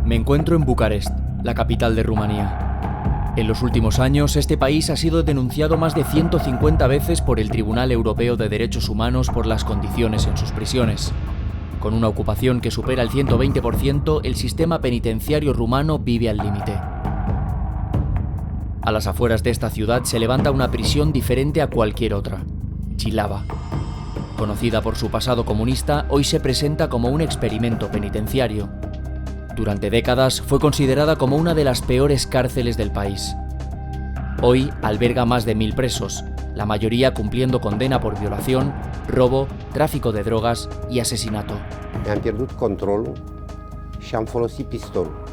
Me encuentro en Bucarest, la capital de Rumanía. En los últimos años, este país ha sido denunciado más de 150 veces por el Tribunal Europeo de Derechos Humanos por las condiciones en sus prisiones. Con una ocupación que supera el 120%, el sistema penitenciario rumano vive al límite. A las afueras de esta ciudad se levanta una prisión diferente a cualquier otra, Jihlava. Conocida por su pasado comunista, hoy se presenta como un experimento penitenciario. Durante décadas fue considerada como una de las peores cárceles del país. Hoy alberga más de 1000 presos, la mayoría cumpliendo condena por violación, robo, tráfico de drogas y asesinato. Mi-am pierdut controlul și am folosit pistolul.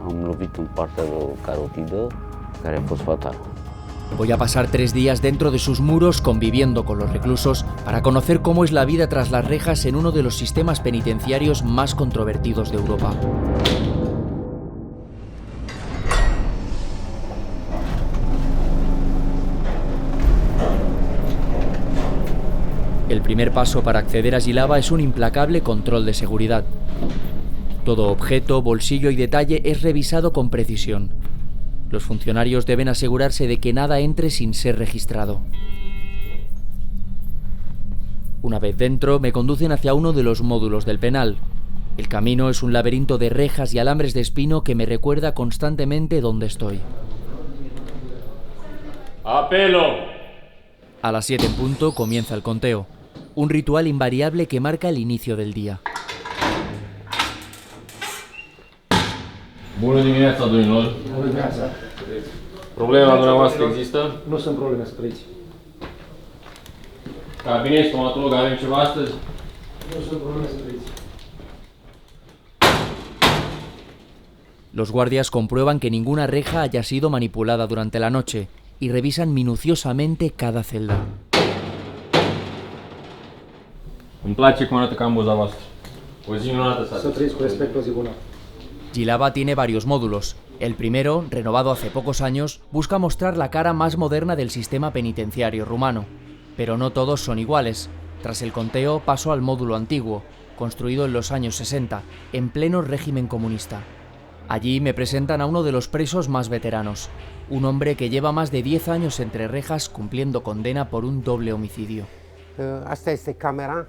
Am lovit în partea de o carotidă care a fost fatală. Voy a pasar 3 días dentro de sus muros conviviendo con los reclusos para conocer cómo es la vida tras las rejas en uno de los sistemas penitenciarios más controvertidos de Europa. El primer paso para acceder a Jihlava es un implacable control de seguridad. Todo objeto, bolsillo y detalle es revisado con precisión. Los funcionarios deben asegurarse de que nada entre sin ser registrado. Una vez dentro, me conducen hacia uno de los módulos del penal. El camino es un laberinto de rejas y alambres de espino que me recuerda constantemente dónde estoy. ¡Apelo! A las 7 en punto comienza el conteo, un ritual invariable que marca el inicio del día. Bună dimineața, domnilor! Bună dimineața! Probleme la dumneavoastră există? Nu sunt probleme, să trăiți. Cabinet, stomatolog, avem ceva astăzi? Nu sunt probleme, să trăiți. Los guardias comprueban que ninguna reja haya sido manipulada durante la noche y revisan minuciosamente cada celda. Îmi place cum arată cambuza voastră. O zi minunată să Să trăiți cu respect, o zi bună. Jihlava tiene varios módulos. El primero, renovado hace pocos años, busca mostrar la cara más moderna del sistema penitenciario rumano. Pero no todos son iguales. Tras el conteo, paso al módulo antiguo, construido en los años 60, en pleno régimen comunista. Allí me presentan a uno de los presos más veteranos, un hombre que lleva más de 10 años entre rejas cumpliendo condena por un doble homicidio. Asta este camera.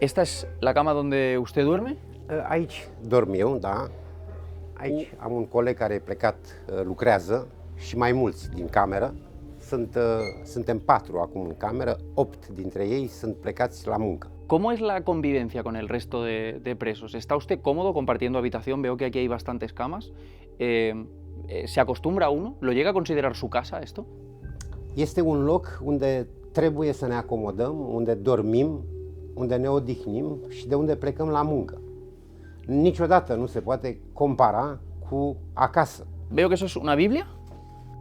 ¿Esta es la cama donde usted duerme? Aici dorm eu, da. Aici am un coleg care e plecat, lucrează și mai mulți din cameră. Suntem 4 acum în cameră, 8 dintre ei sunt plecați la muncă. ¿Cómo es la convivencia con el resto de presos? ¿Está usted cómodo compartiendo habitación? Veo que aquí hay bastantes camas. ¿Se acostumbra uno? ¿Lo llega a considerar su casa esto? Este un loc unde trebuie să ne acomodăm, unde dormim, unde ne odihnim și de unde plecăm la muncă. Niciodată nu se poate compara cu acasă. Veo que eso es una Biblia.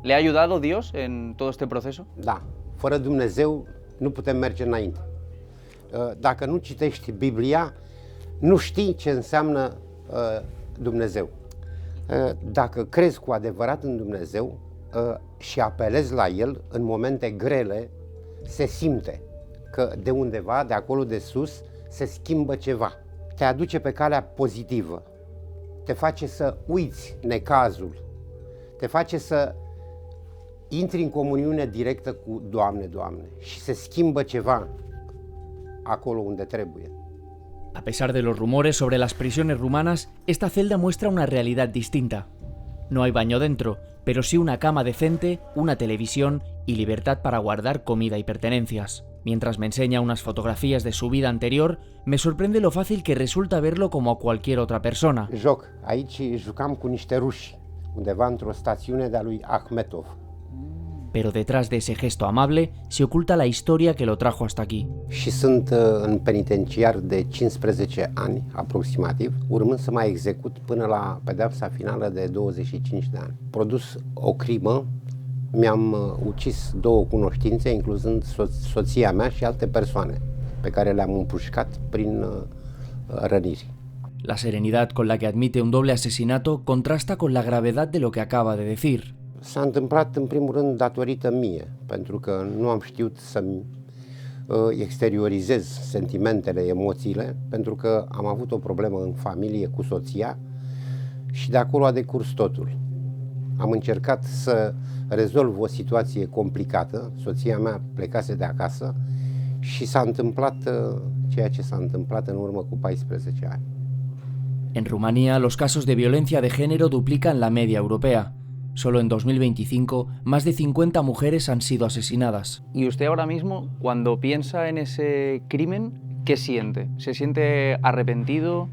¿Le ha ayudado Dios en todo este proceso? Da, fără Dumnezeu nu putem merge înainte. Dacă nu citești Biblia, nu știi ce înseamnă Dumnezeu. Dacă crezi cu adevărat în Dumnezeu și apelezi la El în momente grele, se simte că de undeva, de acolo de sus, se schimbă ceva. Te aduce pe calea pozitivă, te face să uiți necazul, te face să intri în comuniune directă cu Doamne, și se schimbă ceva acolo unde trebuie. A pesar de los rumores sobre las prisiones rumanas, esta celda muestra una realidad distinta. No hay baño dentro, pero sí una cama decente, una televisión y libertad para guardar comida y pertenencias. Mientras me enseña unas fotografías de su vida anterior, me sorprende lo fácil que resulta verlo como a cualquier otra persona. Joc. Aici jucam cu niște ruși, undeva într-o stațiune de-a lui Akhmetov. Pero detrás de ese gesto amable se oculta la historia que lo trajo hasta aquí. Și sunt în penitenciar de 15 ani, aproximativ, urmând să mai execut până la pedeapsa finală de 25 de ani. Produs o crimă, mi-am ucis 2 cunoștințe, incluzând soția mea și alte persoane pe care le-am împușcat prin răniri. La serenidad con la que admite un doble asesinato contrasta con la gravedad de lo que acaba de decir. S-a întâmplat în primul rând datorită mie, pentru că nu am știut să-mi exteriorizez sentimentele, emoțiile, pentru că am avut o problemă în familie cu soția și de acolo a decurs totul. Am încercat să rezolv o situație complicată, soția mea plecase de acasă și s-a întâmplat ceea ce s-a întâmplat în urmă cu 14 ani. En Rumanía, los casos de violencia de género duplican la media europea. Solo en 2025, más de 50 mujeres han sido asesinadas. Y usted ahora mismo, cuando piensa en ese crimen, ¿qué siente? ¿Se siente arrepentido?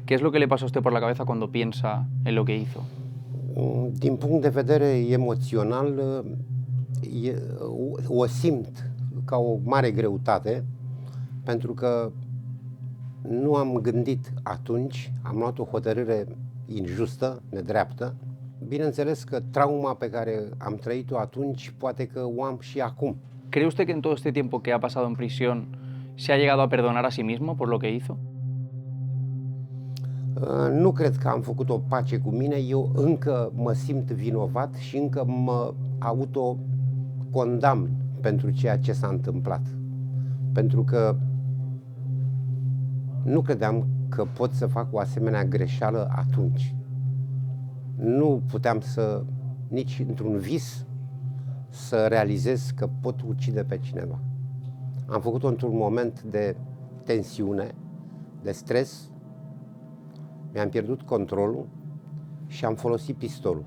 ¿Qué es lo que le pasa a usted por la cabeza cuando piensa en lo que hizo? Din punct de vedere emoțional, o simt ca o mare greutate, pentru că nu am gândit atunci, am luat o hotărâre injustă, nedreaptă. Bineînțeles că trauma pe care am trăit-o atunci, poate că o am și acum. ¿Cree usted que en todo este tiempo que ha pasado en prisión se ha llegado a perdonar a sí mismo por lo que hizo? Nu cred că am făcut o pace cu mine, eu încă mă simt vinovat și încă mă autocondamn pentru ceea ce s-a întâmplat. Pentru că nu credeam că pot să fac o asemenea greșeală atunci. Nu puteam să, nici într-un vis, să realizez că pot ucide pe cineva. Am făcut-o într-un moment de tensiune, de stres, mi-am pierdut controlul și am folosit pistolul.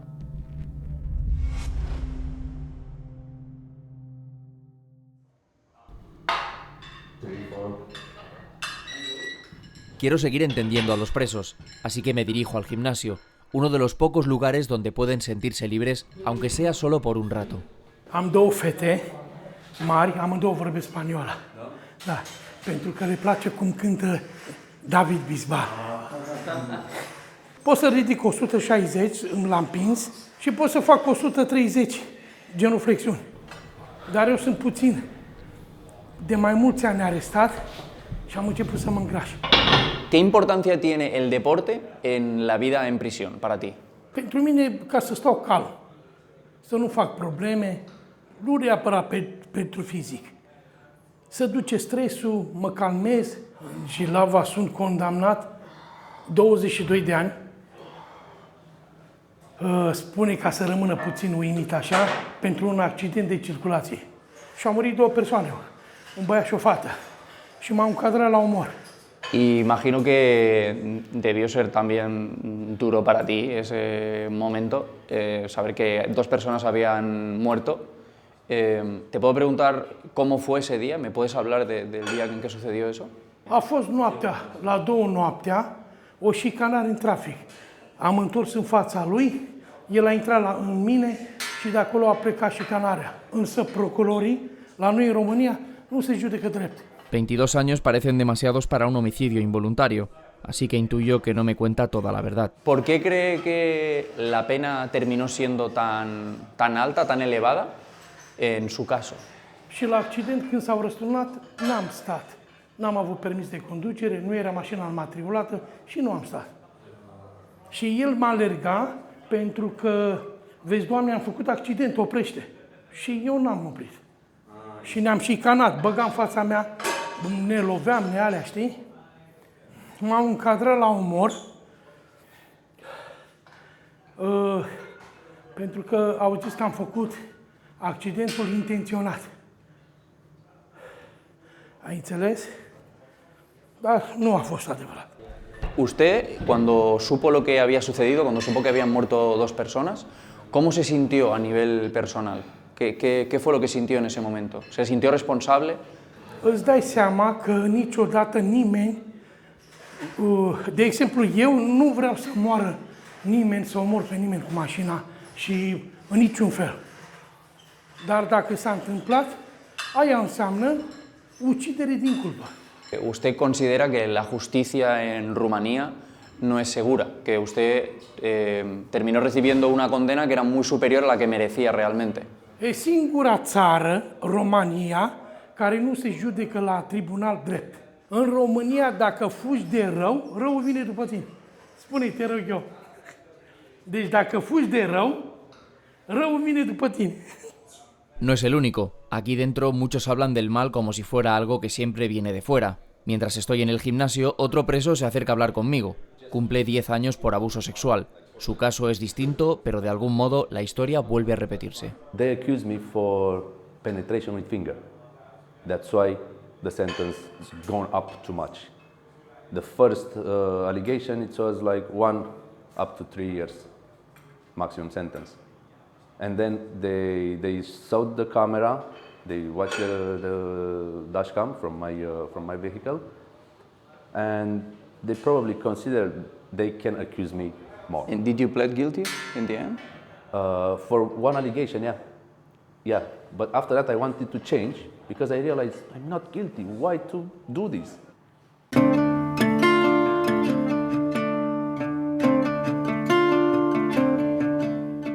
Quiero seguir entendiendo a los presos, así que me dirijo al gimnasio, uno de los pocos lugares donde pueden sentirse libres, aunque sea solo por un rato. Am două fete mari, amândouă vorbesc spaniolă. Da, pentru că le place cum cântă David Bisbal. Pot să ridic 160, l-am împins, și pot să fac 130, genuflexiuni. Dar eu sunt puțin. De mai mulți ani arestat și am început să mă îngraș. ¿Qué importancia tiene el deporte en la vida en prisión para ti? Pentru mine, ca să stau calm, să nu fac probleme, nu neapărat pentru fizic. Să duce stresul, mă calmez. Și Lava sunt condamnat 22 de ani. Spune ca să rămână puțin uimit așa, pentru un accident de circulație. Și au murit două persoane, un băiat și o fată. Și m-au încadrat la omor. Y imagino que debió ser también duro para ti ese momento, saber que dos personas habían muerto. ¿Te puedo preguntar cómo fue ese día? ¿Me puedes hablar del día en que sucedió eso? A fost noaptea, la 2 noaptea, o șicanare în trafic. Am întors în fața lui, el a intrat în mine și de acolo a plecat șicanarea. Însă procurorii, la noi în România, nu se judecă drept. 22 años parecen demasiados para un homicidio involuntario, así que intuyo que no me cuenta toda la verdad. ¿Por qué cree que la pena terminó siendo tan alta, tan elevada en su caso? Și la accident, când s-au răsturnat, n-am stat. N-am avut permis de conducere, nu era mașina înmatriculată și nu am stat. Și el m-a alergat pentru că, vezi, Doamne, am făcut accident, oprește. Și eu n-am oprit. Și ne-am șicanat, băga în fața mea, ne loveam, ne alea, știi? M-am încadrat la omor, pentru că au zis că am făcut accidentul intenționat. Ai înțeles? Dar nu a fost adevărat. Usted, cuando supo lo que había sucedido, cuando supo que habían muerto dos personas, ¿cómo se sintió a nivel personal? ¿Qué fue lo que sintió en ese momento? ¿Se sintió responsable? Îți dai seama că niciodată nimeni, de exemplu, eu nu vreau să moară nimeni, să omor pe nimeni cu mașina și în niciun fel. Dar dacă s-a întâmplat, aia înseamnă ucidere din culpă. ¿Usted considera que la justicia en Rumanía no es segura? Que usted terminó recibiendo una condena que era muy superior a la que merecía realmente. E singura țară, România, care nu se judecă la tribunal drept. În România, dacă fugi de rău, răul vine după tine. Spune-i, te rog eu. Deci dacă fugi de rău, răul vine după tine. No es el único. Aquí dentro muchos hablan del mal como si fuera algo que siempre viene de fuera. Mientras estoy en el gimnasio, otro preso se acerca a hablar conmigo. Cumple 10 años por abuso sexual. Su caso es distinto, pero de algún modo la historia vuelve a repetirse. They accused me for penetration with finger. That's why the sentence has gone up too much. The first allegation, it was like 1 up to 3 years maximum sentence. And then they saw the camera, they watched the dash cam from my vehicle, and they probably considered they can accuse me more. And did you plead guilty in the end? For one allegation, yeah. But after that, I wanted to change because I realized I'm not guilty. Why to do this?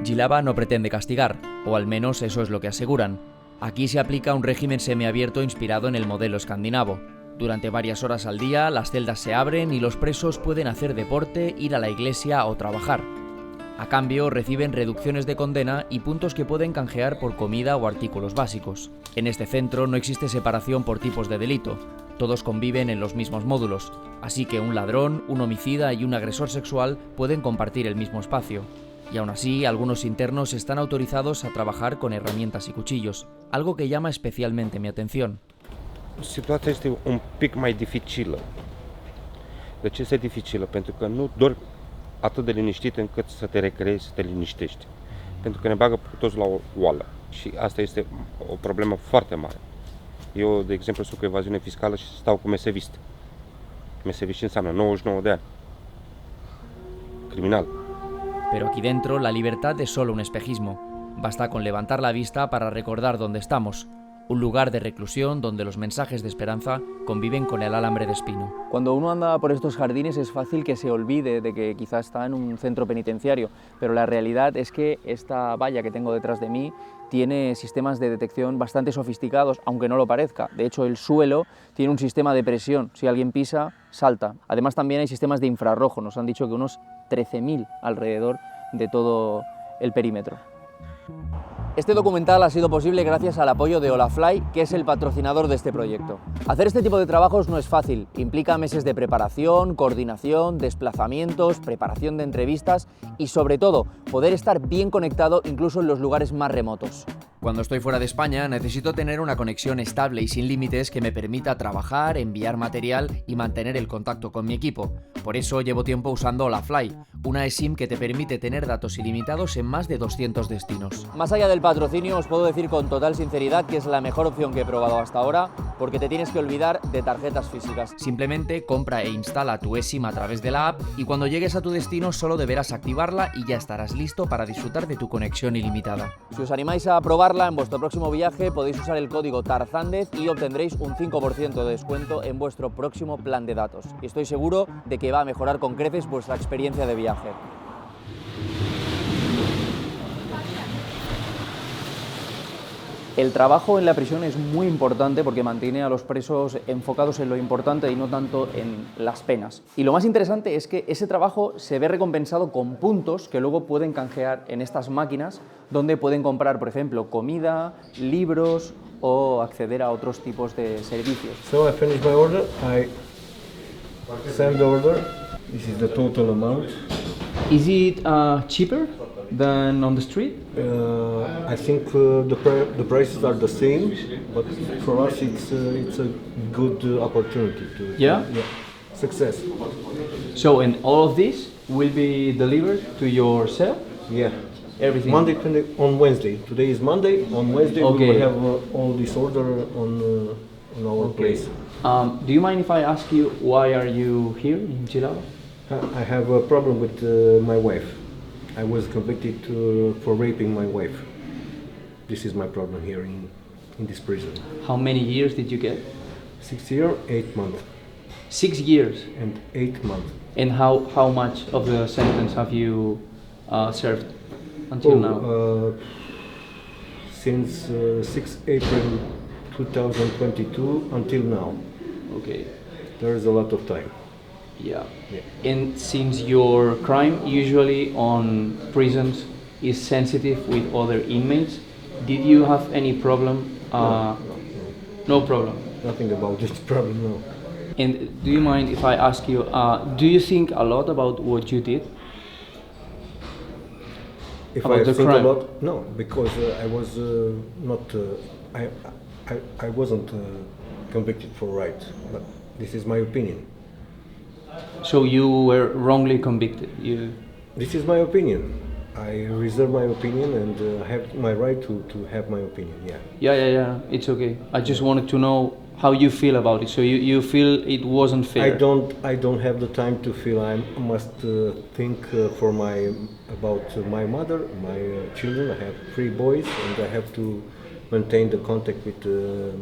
Jilava no pretende castigar, o al menos eso es lo que aseguran. Aquí se aplica un régimen semiabierto inspirado en el modelo escandinavo. Durante varias horas al día, las celdas se abren y los presos pueden hacer deporte, ir a la iglesia o trabajar. A cambio, reciben reducciones de condena y puntos que pueden canjear por comida o artículos básicos. En este centro no existe separación por tipos de delito. Todos conviven en los mismos módulos, así que un ladrón, un homicida y un agresor sexual pueden compartir el mismo espacio. Y aún así, algunos internos están autorizados a trabajar con herramientas y cuchillos, algo que llama especialmente mi atención. Situația este un pic mai dificilă. De ce este dificilă? Pentru că nu dormi atât de liniștit încât să te recreezi, să te liniștești. Pentru că ne bagă pe toți la o oală și asta este o problemă foarte mare. Eu, de exemplu, sunt cu evaziune fiscală și stau cu mesevist. Mesevist înseamnă 99 de ani. Criminal. Pero aquí dentro la libertad es solo un espejismo. Basta con levantar la vista para recordar dónde estamos. Un lugar de reclusión donde los mensajes de esperanza conviven con el alambre de espino. Cuando uno anda por estos jardines es fácil que se olvide de que quizás está en un centro penitenciario, pero la realidad es que esta valla que tengo detrás de mí tiene sistemas de detección bastante sofisticados, aunque no lo parezca. De hecho, el suelo tiene un sistema de presión. Si alguien pisa, salta. Además, también hay sistemas de infrarrojo. Nos han dicho que unos 13.000 alrededor de todo el perímetro. Este documental ha sido posible gracias al apoyo de Olafly, que es el patrocinador de este proyecto. Hacer este tipo de trabajos no es fácil, implica meses de preparación, coordinación, desplazamientos, preparación de entrevistas y sobre todo poder estar bien conectado incluso en los lugares más remotos. Cuando estoy fuera de España necesito tener una conexión estable y sin límites que me permita trabajar, enviar material y mantener el contacto con mi equipo. Por eso llevo tiempo usando Olafly, una eSIM que te permite tener datos ilimitados en más de 200 destinos. Más allá del patrocinio, os puedo decir con total sinceridad que es la mejor opción que he probado hasta ahora, porque te tienes que olvidar de tarjetas físicas. Simplemente compra e instala tu eSIM a través de la app y cuando llegues a tu destino solo deberás activarla y ya estarás listo para disfrutar de tu conexión ilimitada. Si os animáis a probarla en vuestro próximo viaje, podéis usar el código TARZANDEZ y obtendréis un 5% de descuento en vuestro próximo plan de datos. Y estoy seguro de que va a mejorar con creces vuestra experiencia de viaje. El trabajo en la prisión es muy importante porque mantiene a los presos enfocados en lo importante y no tanto en las penas. Y lo más interesante es que ese trabajo se ve recompensado con puntos que luego pueden canjear en estas máquinas donde pueden comprar, por ejemplo, comida, libros o acceder a otros tipos de servicios. So I finished my order, I send the order, this is the total amount. Is it cheaper than on the street? I think the prices are the same, but for us it's a good opportunity to success. So, and all of this will be delivered to your cell? Yeah. Everything? On Wednesday. Today is Monday. On Wednesday we will have all this order on our place. Do you mind if I ask you why are you here in Jilava? I have a problem with my wife. I was convicted for raping my wife. This is my problem here in this prison. How many years did you get? 6 years, 8 months. 6 years? And 8 months. And how much of the sentence have you served until now? Since 6 April 2022 until now. Okay. There is a lot of time. Yeah. And since your crime usually on prisons is sensitive with other inmates, did you have any problem? No problem. Nothing about this problem, no. And do you mind if I ask you, do you think a lot about what you did? If About I the think crime? about no, because I was not I wasn't convicted for right, but this is my opinion. So you were wrongly convicted. You. This is my opinion. I reserve my opinion and have my right to have my opinion. Yeah. Yeah. It's okay. I just wanted to know how you feel about it. So you feel it wasn't fair. I don't have the time to feel. I must think about my mother, my children. I have 3 boys, and I have to maintain the contact with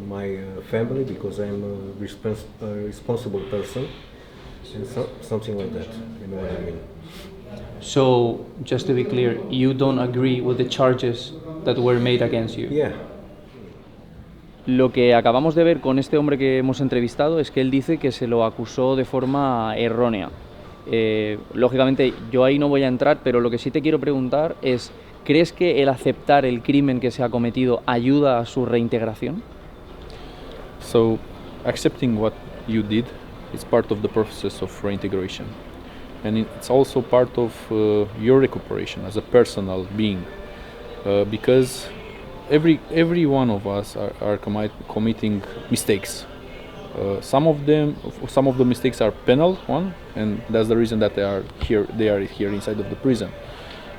my family because I'm a responsible person, and something like that. You know what I mean? So just to be clear, you don't agree with the charges that were made against you. Yeah. Lo que acabamos de ver con este hombre que hemos entrevistado es que él dice que se lo acusó de forma errónea. Lógicamente yo ahí no voy a entrar, pero lo que sí te quiero preguntar es, ¿crees que el aceptar el crimen que se ha cometido ayuda a su reintegración? So, accepting what you did is part of the process of reintegration, and it's also part of your recuperation as a personal being, because every one of us are committing mistakes. Some of the mistakes are penal one, and that's the reason that they are here inside of the prison.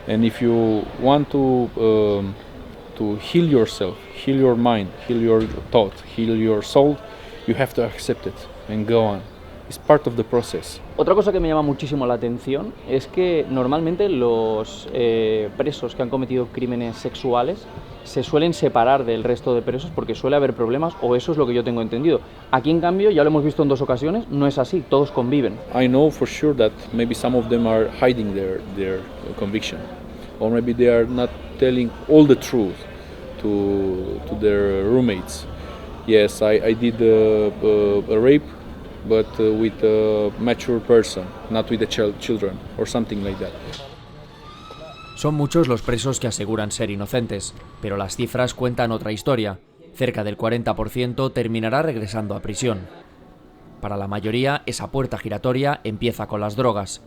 And if you want to heal yourself, heal your mind, heal your thought, heal your soul, you have to accept it and go on. It's part of the process. Otra cosa que me llama muchísimo la atención es que normalmente los presos que han cometido crímenes sexuales se suelen separar del resto de presos porque suele haber problemas, o eso es lo que yo tengo entendido. Aquí, en cambio, ya lo hemos visto en 2 ocasiones, no es así, todos conviven. I know for sure that maybe some of them are hiding their conviction, or maybe they are not telling all the truth to their roommates. Yes, I did a rape, but with a mature person, not with the children or something like that. Son muchos los presos que aseguran ser inocentes, pero las cifras cuentan otra historia. Cerca del 40% terminará regresando a prisión. Para la mayoría, esa puerta giratoria empieza con las drogas.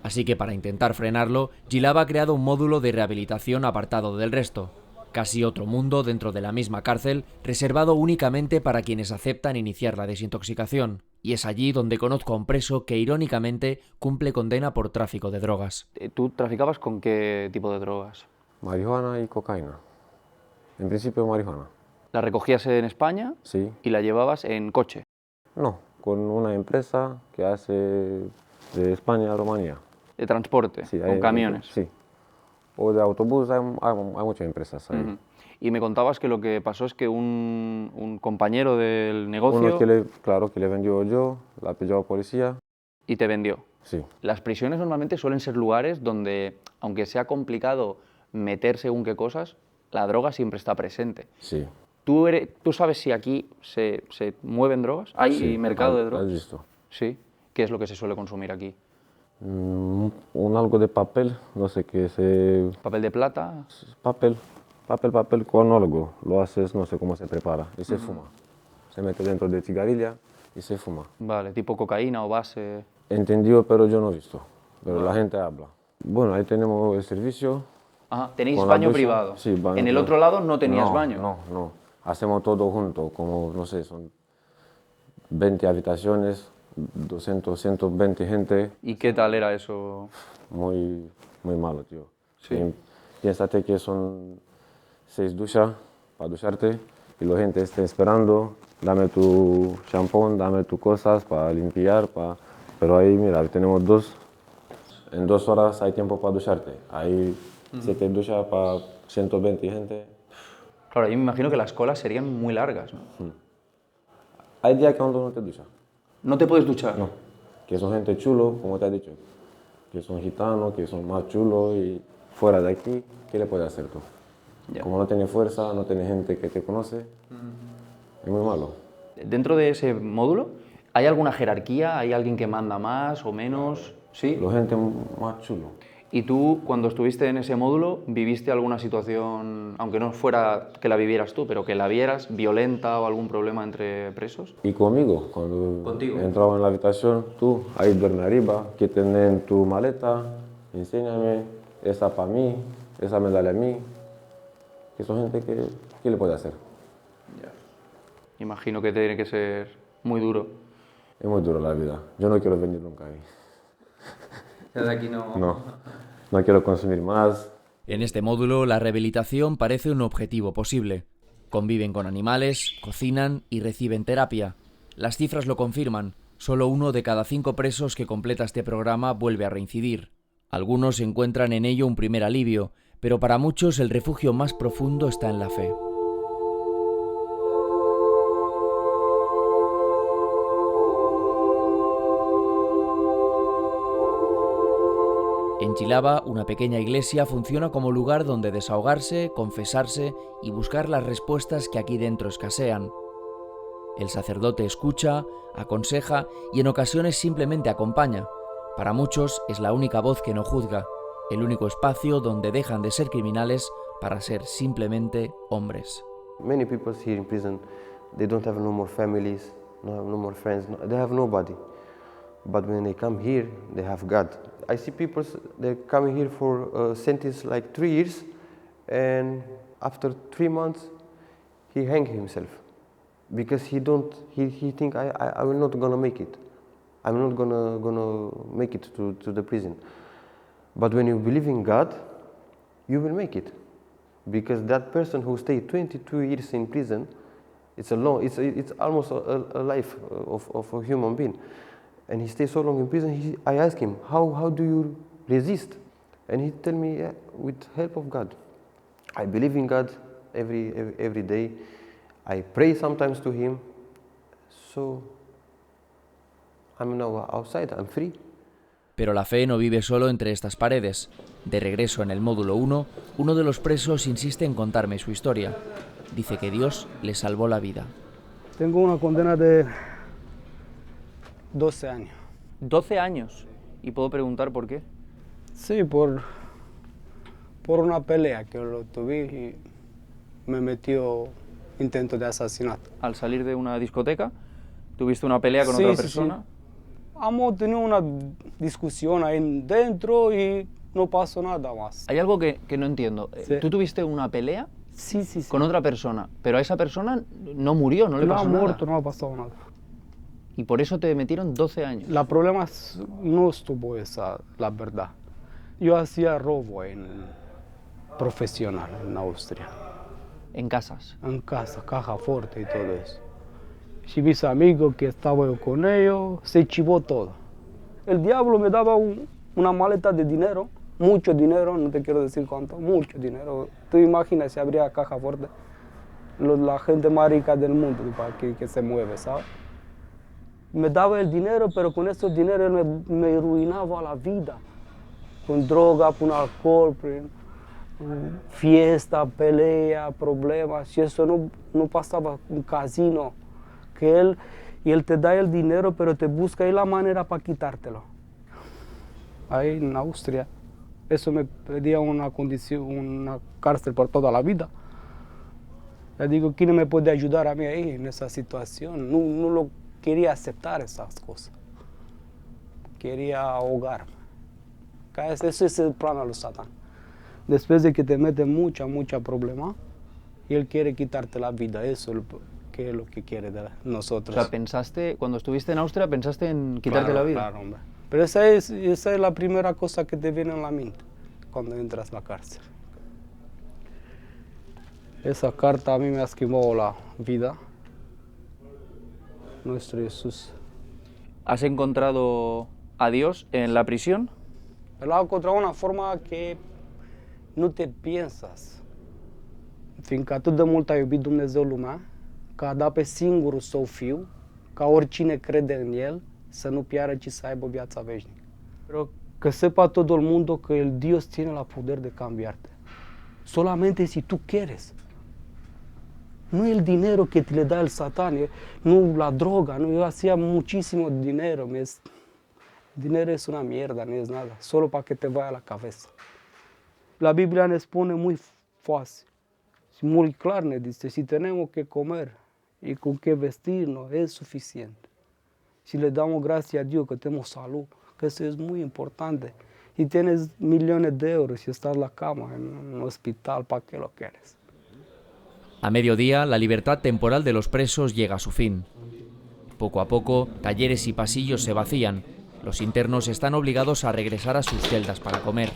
Así que para intentar frenarlo, Gilab ha creado un módulo de rehabilitación apartado del resto. Casi otro mundo dentro de la misma cárcel, reservado únicamente para quienes aceptan iniciar la desintoxicación. Y es allí donde conozco a un preso que, irónicamente, cumple condena por tráfico de drogas. ¿Tú traficabas con qué tipo de drogas? Marihuana y cocaína. En principio marihuana. ¿La recogías en España? Sí. ¿Y la llevabas en coche? No, con una empresa que hace de España a Rumanía. ¿De transporte? Sí, ¿Con camiones? Sí. O de autobús, hay muchas empresas ahí. Uh-huh. Y me contabas que lo que pasó es que un compañero del negocio... Uno que le vendió yo, la pilló a policía. ¿Y te vendió? Sí. Las prisiones normalmente suelen ser lugares donde, aunque sea complicado meter según qué cosas, la droga siempre está presente. Sí. ¿Tú sabes si aquí se mueven drogas? ¿Hay mercado de drogas? ¿Has visto? Sí. ¿Qué es lo que se suele consumir aquí? Algo de papel, no sé qué es. ¿Papel de plata? Papel con algo. Lo haces, no sé cómo se prepara y se fuma. Se mete dentro de cigarilla y se fuma. Vale, tipo cocaína o base. Entendido, pero yo no he visto. Pero la gente habla. Bueno, ahí tenemos el servicio. Ajá, ¿tenéis baño privado? Sí, baño. ¿En el otro lado no tenías baño? No. Hacemos todo junto, como, no sé, son 20 habitaciones, 200, 120 gente. ¿Y qué tal era eso? Muy malo, tío. Sí. Piénsate que son 6 duchas para ducharte y la gente está esperando, dame tu champón, dame tus cosas para limpiar, pero ahí, mira, tenemos 2. En 2 horas hay tiempo para ducharte. Ahí 7 duchas para 120 gente. Claro, yo me imagino que las colas serían muy largas, ¿no? Hay días que no te duchas. ¿No te puedes duchar? No, que son gente chulo, como te has dicho, que son gitanos, que son más chulos y fuera de aquí, ¿qué le puedes hacer tú? Ya. Como no tienes fuerza, no tienes gente que te conoce, es muy malo. Dentro de ese módulo, ¿hay alguna jerarquía? ¿Hay alguien que manda más o menos? ¿Sí? La gente más chulo. ¿Y tú, cuando estuviste en ese módulo, viviste alguna situación, aunque no fuera que la vivieras tú, pero que la vieras, violenta o algún problema entre presos? Y conmigo, cuando ¿Contigo? entraba en la habitación, tú ahí duerme arriba, que tienen tu maleta, enséñame, esa para mí, esa me duele a mí, que son gente que, ¿qué le puede hacer? Imagino que tiene que ser muy duro. Es muy duro la vida, yo no quiero venir nunca ahí. Desde aquí no. No quiero consumir más. En este módulo, la rehabilitación parece un objetivo posible. Conviven con animales, cocinan y reciben terapia. Las cifras lo confirman. Solo 1 de cada 5 presos que completa este programa vuelve a reincidir. Algunos encuentran en ello un primer alivio, pero para muchos el refugio más profundo está en la fe. En Chilaba, una pequeña iglesia funciona como lugar donde desahogarse, confesarse y buscar las respuestas que aquí dentro escasean. El sacerdote escucha, aconseja y en ocasiones simplemente acompaña. Para muchos es la única voz que no juzga, el único espacio donde dejan de ser criminales para ser simplemente hombres. Many people here in prison, they don't have no more families, no more friends, they have nobody. But when they come here, they have God. I see people, they're coming here for a sentence like 3 years, and after 3 months, he hang himself. Because he think I will not gonna make it. I'm not gonna make it to the prison. But when you believe in God, you will make it. Because that person who stayed 22 years in prison, it's almost a life of a human being. And he stays so long in prison, I asked him, how do you resist? And he tell me, yeah, with help of God. I believe in God every day. I pray sometimes to him. So I'm now outside, I'm free. Pero la fe no vive solo entre estas paredes. De regreso en el módulo 1, uno de los presos insiste en contarme su historia. Dice que Dios le salvó la vida. Tengo una condena de 12 años. 12 años. ¿Y puedo preguntar por qué? Sí, por una pelea que lo tuve y me metió intento de asesinato. Al salir de una discoteca, ¿tuviste una pelea con otra persona? Sí. Hemos tenido una discusión ahí dentro y no pasó nada más. Hay algo que no entiendo. Sí. ¿Tú tuviste una pelea sí. con otra persona, pero a esa persona no murió, no le pasó nada? No ha muerto, no ha pasado nada. Y por eso te metieron 12 años. El problema no estuvo la verdad. Yo hacía robo profesional en Austria. ¿En casas? En casa, caja fuerte y todo eso. Y mis amigos que estaba yo con ellos, se chivó todo. El diablo me daba una maleta de dinero, mucho dinero, no te quiero decir cuánto, mucho dinero. Tú imaginas si abría caja fuerte, la gente más rica del mundo que se mueve, ¿sabes? Me daba el dinero, pero con ese dinero me arruinaba la vida. Con droga, con alcohol, fiesta, pelea, problemas. Y eso no pasaba un casino. Que él te da el dinero, pero te busca la manera para quitártelo. Ahí en Austria, eso me pedía una cárcel por toda la vida. Le digo, ¿quién me puede ayudar a mí ahí en esa situación? No lo quería aceptar esas cosas. Quería ahogarme. Ese es el plan de los Satán. Después de que te mete mucha problema, y él quiere quitarte la vida. Eso es lo que quiere de nosotros. O sea, cuando estuviste en Austria, pensaste en quitarte la vida. Claro, hombre. Pero esa es la primera cosa que te viene en la mente cuando entras a la cárcel. Esa carta a mí me esquivó la vida. Nuestro Jesús. ¿Has encontrado a Dios en la prisión? Lo he encontrado de una forma que nu te piensas. Fiindcă atât de mult a iubit Dumnezeu lumea, că a dat pe singurul său fiu, ca oricine crede în el, să nu piară, ci să aibă viața veșnică. Pero que sepa todo el mundo que el Dios tiene la poder de cambiarte. Solamente si tú quieres. No el dinero que te le da el Satán, no la droga, no, yo hacía muchísimo dinero. Dinero es una mierda, no es nada, solo para que te vaya a la cabeza. La Biblia nos pone muy fácil, muy claro, nos dice, si tenemos que comer y con qué vestirnos, es suficiente. Si le damos gracias a Dios que tenemos salud, que eso es muy importante. y tienes millones de euros y estás la cama en un hospital, ¿para qué lo quieres? A mediodía, la libertad temporal de los presos llega a su fin. Poco a poco, talleres y pasillos se vacían. Los internos están obligados a regresar a sus celdas para comer.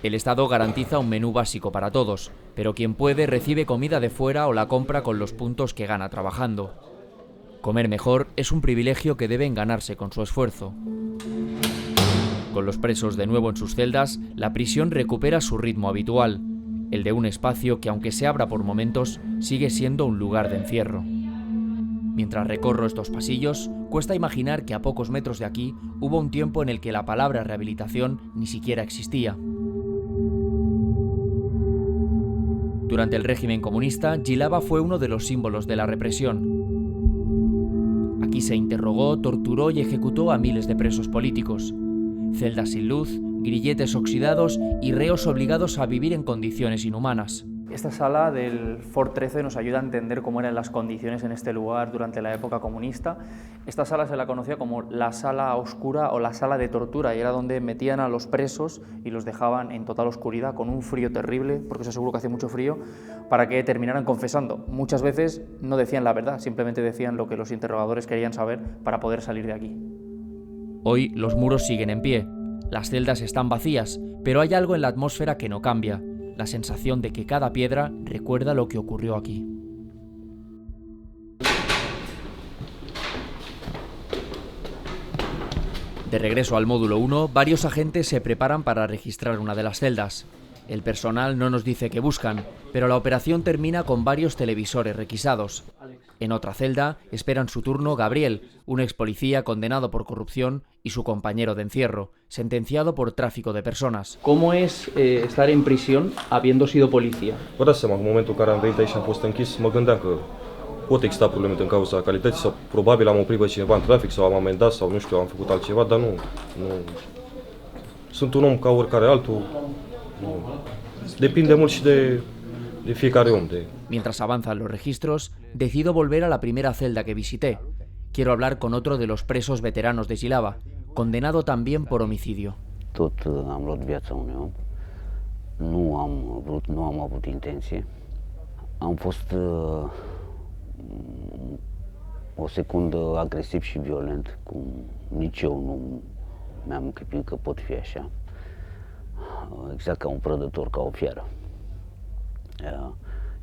El Estado garantiza un menú básico para todos, pero quien puede recibe comida de fuera o la compra con los puntos que gana trabajando. Comer mejor es un privilegio que deben ganarse con su esfuerzo. Con los presos de nuevo en sus celdas, la prisión recupera su ritmo habitual, el de un espacio que, aunque se abra por momentos, sigue siendo un lugar de encierro. Mientras recorro estos pasillos, cuesta imaginar que a pocos metros de aquí hubo un tiempo en el que la palabra rehabilitación ni siquiera existía. Durante el régimen comunista, Jihlava fue uno de los símbolos de la represión. Aquí se interrogó, torturó y ejecutó a miles de presos políticos. Celdas sin luz, grilletes oxidados y reos obligados a vivir en condiciones inhumanas. Esta sala del Fort 13 nos ayuda a entender cómo eran las condiciones en este lugar durante la época comunista. Esta sala se la conocía como la sala oscura o la sala de tortura, y era donde metían a los presos y los dejaban en total oscuridad, con un frío terrible, porque os aseguro que hacía mucho frío, para que terminaran confesando. Muchas veces no decían la verdad, simplemente decían lo que los interrogadores querían saber para poder salir de aquí. Hoy los muros siguen en pie, las celdas están vacías, pero hay algo en la atmósfera que no cambia. La sensación de que cada piedra recuerda lo que ocurrió aquí. De regreso al módulo 1, varios agentes se preparan para registrar una de las celdas. El personal no nos dice qué buscan, pero la operación termina con varios televisores requisados. En otra celda esperan su turno Gabriel, un ex policía condenado por corrupción, y su compañero de encierro, sentenciado por tráfico de personas. ¿Cómo es estar en prisión habiendo sido policía? Vă dați seama, în momentul în care am venit aici și am fost închis, mă gândeam că pot exista probleme din cauza calității sau probabil am oprit pe cineva în trafic sau am amendat sau nu știu, am făcut altceva, dar nu. Sunt un om ca oricare altul. Depinde mult și de fiecare om. Mientras avanzan los registros, decido volver a la primera celda que visité. Quiero hablar con otro de los presos veteranos de Jihlava, condenado también por homicidio. Tot am luat viața unui om. Nu am vrut, nu am avut intenție. Am fost o secundă agresiv și violent, cum nici eu nu mi-am închipuit că pot fi așa. Exact ca un prădător, ca o fiară.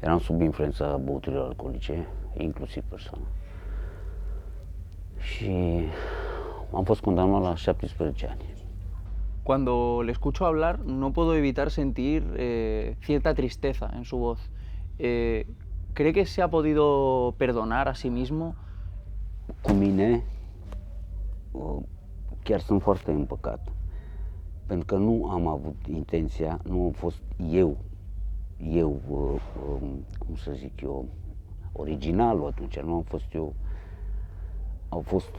Eram sub influența băuturilor alcoolice, inclusiv persoana. Și am fost condamnat la 17 ani. Cuando le escucho hablar, no puedo evitar sentir cierta tristeza en su voz. ¿Cree que se ha podido perdonar a sí mismo? Cu mine, chiar sunt foarte împăcat. Pentru că nu am avut intenția, nu am fost eu, cum să zic eu, originalul atunci, nu am fost eu. Au fost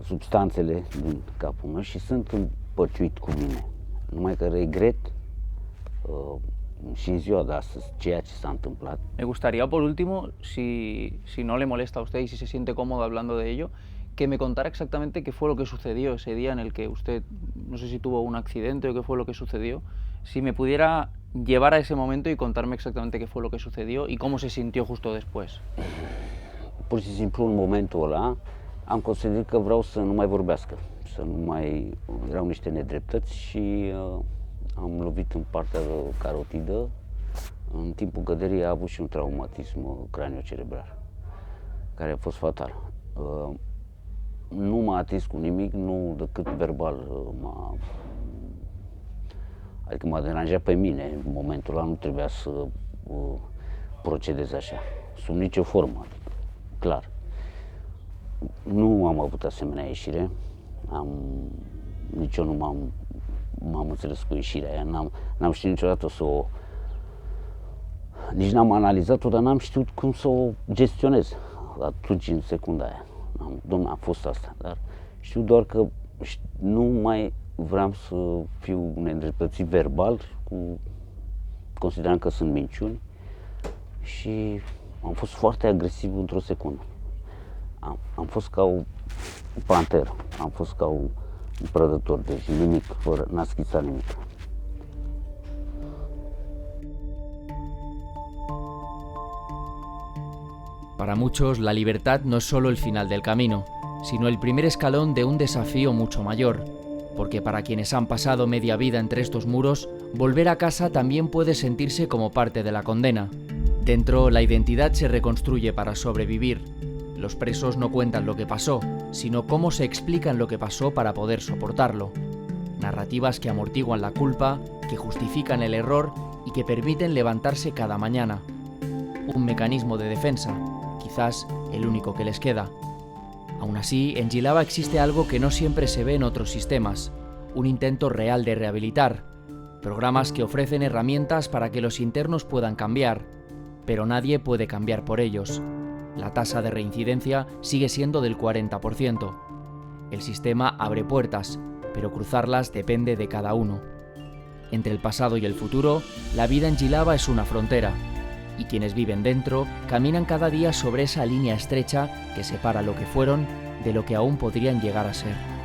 substanțele din capul meu și sunt împăciuit cu mine. Numai că regret și în ziua de astăzi ceea ce s-a întâmplat. Me gustaría, por último, si no le molesta a usted y si se siente cómodo hablando de ello, que me contara exactamente qué fue lo que sucedió ese día en el que usted, no sé si tuvo un accidente o qué fue lo que sucedió. Si me pudiera llevar a ese momento y contarme exactamente qué fue lo que sucedió y cómo se sintió justo después. Pur și simplu, în momentul ăla, am considerat că vreau să nu mai vorbească, să nu mai... Erau niște nedreptăți și am lovit în partea carotidă. În timpul căderii a avut și un traumatism craniocerebral, care a fost fatal. Nu m-a atins cu nimic, nu decât verbal adică m-a deranjat pe mine. În momentul ăla nu trebuia să procedez așa, sub nicio formă, clar. Nu am avut asemenea ieșire, nici eu nu m-am înțeles cu ieșirea aia, n-am știut niciodată să o... Nici n-am analizat-o, dar n-am știut cum să o gestionez atunci, în secunda aia. Dom'le, a fost asta, dar știu doar că nu mai vreau să fiu neîndreptățit verbal, consideram că sunt minciuni și am fost foarte agresiv într-o secundă. Am fost ca o panteră, am fost ca un prădător, deci nimic, n-a schițat nimic. Para muchos, la libertad no es solo el final del camino, sino el primer escalón de un desafío mucho mayor, porque para quienes han pasado media vida entre estos muros, volver a casa también puede sentirse como parte de la condena. Dentro, la identidad se reconstruye para sobrevivir. Los presos no cuentan lo que pasó, sino cómo se explican lo que pasó para poder soportarlo. Narrativas que amortiguan la culpa, que justifican el error y que permiten levantarse cada mañana. Un mecanismo de defensa, quizás el único que les queda. Aún así, en Jihlava existe algo que no siempre se ve en otros sistemas, un intento real de rehabilitar, programas que ofrecen herramientas para que los internos puedan cambiar, pero nadie puede cambiar por ellos. La tasa de reincidencia sigue siendo del 40%. El sistema abre puertas, pero cruzarlas depende de cada uno. Entre el pasado y el futuro, la vida en Jihlava es una frontera, y quienes viven dentro caminan cada día sobre esa línea estrecha que separa lo que fueron de lo que aún podrían llegar a ser.